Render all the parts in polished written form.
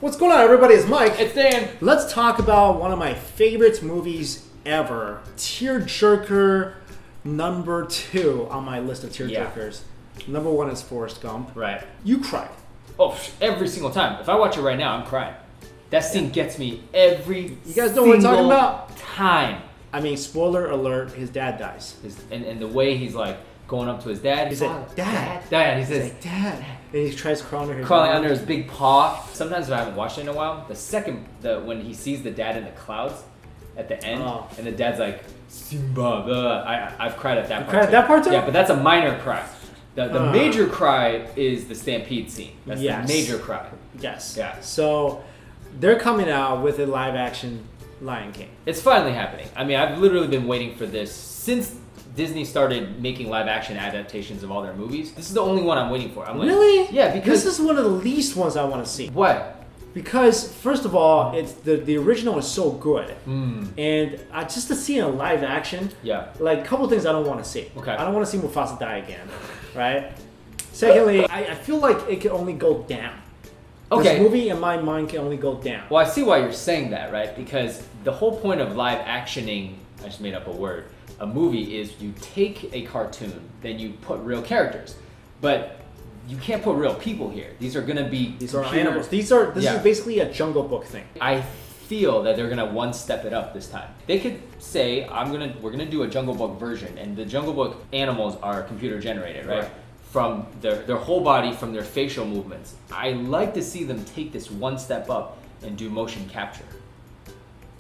What's going on, everybody? It's Mike. It's Dan. Let's talk about one of my favorite movies ever. Tearjerker number 2 on my list of tearjerkers. Number 1 is Forrest Gump. Right. You cried. Oh, every single time. If I watch it right now, I'm crying. That scene gets me every You guys know what I'm talking about? time. I mean, spoiler alert, his dad dies. And the way he's like going up to his dad. He's like, Dad. Dad. He He's says, like, Dad. And he tries crawling under his big paw. Sometimes if I haven't watched it in a while, when he sees the dad in the clouds at the end, and the dad's like, Simba, I've cried at that part. Cried at that part too? Yeah, but that's a minor cry. The major cry is the stampede scene. That's the major cry. Yes. Yeah. So they're coming out with a live action Lion King. It's finally happening. I mean, I've literally been waiting for this since Disney started making live action adaptations of all their movies. This is the only one I'm waiting for. I'm like, really? Yeah, because this is one of the least ones I want to see. What? Because first of all, it's the original is so good, and just to see in a live action, like a couple things I don't want to see. Okay. I don't want to see Mufasa die again, right? Secondly, I feel like it can only go down. Okay. This movie in my mind can only go down. Well, I see why you're saying that, right? Because the whole point of live actioning, I just made up a word, a movie is you take a cartoon, then you put real characters. But you can't put real people here. These are going to be These are animals. This is basically a Jungle Book thing. I feel that they're going to one step it up this time. They could say, we're going to do a Jungle Book version, and the Jungle Book animals are computer generated, right? From their whole body, from their facial movements. I like to see them take this one step up and do motion capture.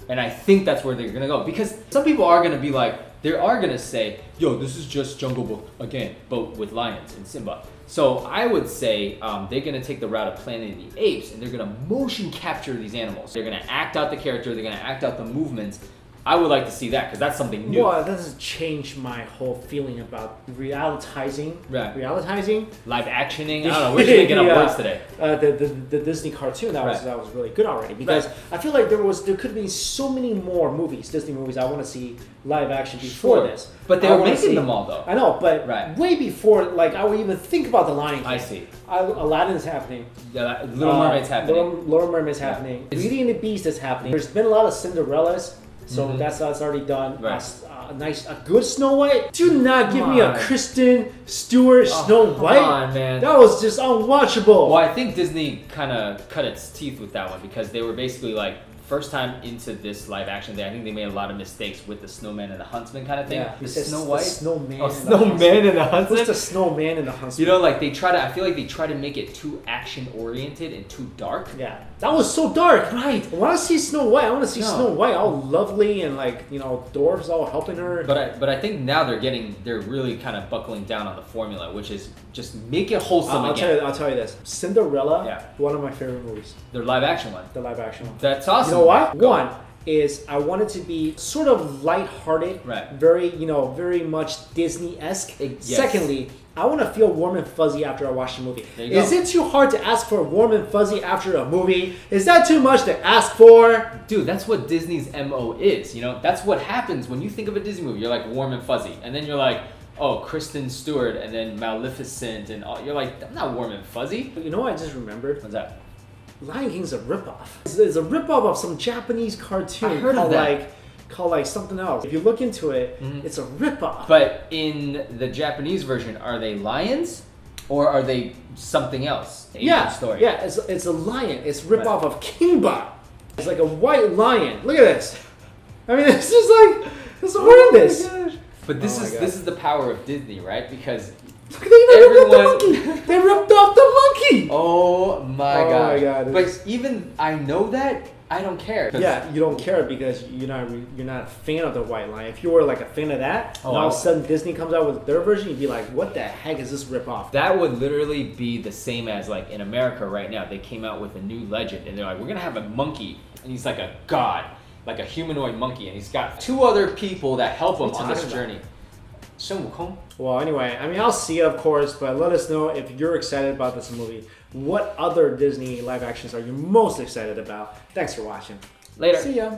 And I think that's where they're going to go. Because some people are going to be like, they are going to say, yo, this is just Jungle Book again, but with lions and Simba. So I would say they're going to take the route of Planet of the Apes, and they're going to motion capture these animals. They're going to act out the character. They're going to act out the movements. I would like to see that because that's something new. Well, that doesn't change my whole feeling about realitizing. Right. Realitizing. Live actioning. I don't know. We're just making up words today. The Disney cartoon that was really good already because I feel like there could be so many more Disney movies I want to see live action before this. But they were making them all though. I know, but way before like I would even think about the Lion King. I see. Aladdin's happening. Little Mermaid's happening. Little Mermaid's happening. Beauty and the Beast is happening. There's been a lot of Cinderellas. So that's already done. Right. A good Snow White. Do not give me a Kristen Stewart Snow White. Come on, man. That was just unwatchable. Well, I think Disney kind of cut its teeth with that one because they were basically like, first time into this live action thing, I think they made a lot of mistakes with the snowman and the huntsman kind of thing. Yeah, the Snow White? The snowman. Oh, snowman and the huntsman? What's the snowman and the huntsman? You know, like I feel like they try to make it too action oriented and too dark. Yeah. That was so dark. Right. I want to see Snow White. I want to see Snow White all lovely and dwarves all helping her. But I think now they're really kind of buckling down on the formula, which is just make it wholesome again. I'll tell you this. Cinderella, one of my favorite movies. The live action one. The live action one. That's awesome. You know what? One is I want it to be sort of lighthearted, very very much Disney-esque. Yes. Secondly, I want to feel warm and fuzzy after I watch the movie. Is it too hard to ask for warm and fuzzy after a movie? Is that too much to ask for? Dude, that's what Disney's MO is. You know, that's what happens when you think of a Disney movie. You're like warm and fuzzy, and then you're like, oh, Kristen Stewart, and then Maleficent, and all. You're like, I'm not warm and fuzzy. You know what I just remembered? What's that? Lion King's a ripoff. It's a ripoff of some Japanese cartoon. I heard of that. Called something else. If you look into it, it's a ripoff. But in the Japanese version, are they lions or are they something else? Story. Yeah, it's a lion. It's ripoff of Kimba. It's like a white lion. Look at this. I mean, it's just like it's horrendous. But this is the power of Disney, right? Because they ripped off the monkey. They ripped off the monkey. Oh my god. But even I know that. I don't care. Yeah, you don't care because you're not a fan of the white lion. If you were like a fan of that, and all of a sudden Disney comes out with their version, you'd be like, what the heck is this ripoff? That would literally be the same as like in America right now. They came out with a new legend and they're like, we're gonna have a monkey and he's like a god, like a humanoid monkey, and he's got 2 other people that help him on this journey. Well, anyway, I mean, I'll see it, of course, but let us know if you're excited about this movie. What other Disney live actions are you most excited about? Thanks for watching. Later. See ya.